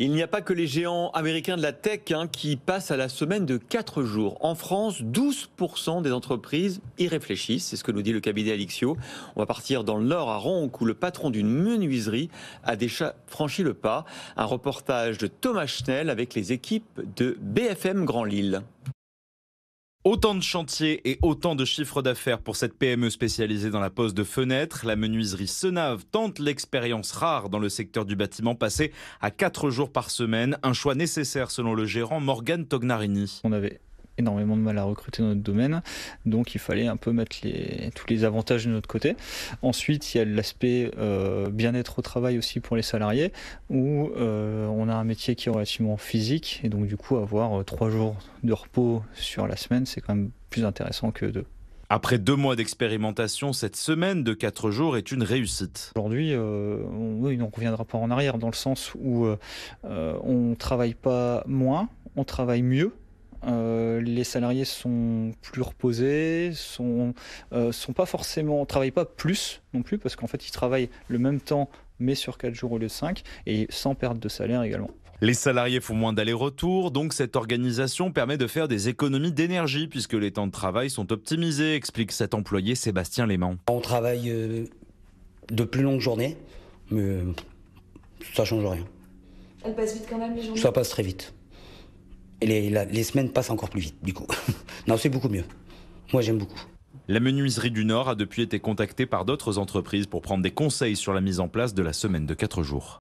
Il n'y a pas que les géants américains de la tech qui passent à la semaine de 4 jours. En France, 12% des entreprises y réfléchissent, c'est ce que nous dit le cabinet Alixio. On va partir dans le Nord à Ronc où le patron d'une menuiserie a déjà franchi le pas. Un reportage de Thomas Schnell avec les équipes de BFM Grand Lille. Autant de chantiers et autant de chiffres d'affaires pour cette PME spécialisée dans la pose de fenêtres. La menuiserie Senave tente l'expérience rare dans le secteur du bâtiment, passé à 4 jours par semaine. Un choix nécessaire selon le gérant Morgane Tognarini. On avait énormément de mal à recruter dans notre domaine, donc il fallait un peu mettre tous les avantages de notre côté. Ensuite, il y a l'aspect bien-être au travail aussi pour les salariés, où on a un métier qui est relativement physique, et donc du coup avoir 3 jours de repos sur la semaine, c'est quand même plus intéressant que 2. Après 2 mois d'expérimentation, cette semaine de 4 jours est une réussite. Aujourd'hui, on ne reviendra pas en arrière dans le sens où on ne travaille pas moins, on travaille mieux. Les salariés sont plus reposés, travaillent pas plus non plus, parce qu'en fait ils travaillent le même temps mais sur 4 jours au lieu de 5 et sans perte de salaire également. Les salariés font moins d'allers-retours, donc cette organisation permet de faire des économies d'énergie puisque les temps de travail sont optimisés, explique cet employé Sébastien Léman. On travaille de plus longues journées, mais ça change rien. Elles passent vite quand même les journées ? Ça passe très vite. Et les semaines passent encore plus vite, du coup. Non, c'est beaucoup mieux. Moi, j'aime beaucoup. La menuiserie du Nord a depuis été contactée par d'autres entreprises pour prendre des conseils sur la mise en place de la semaine de 4 jours.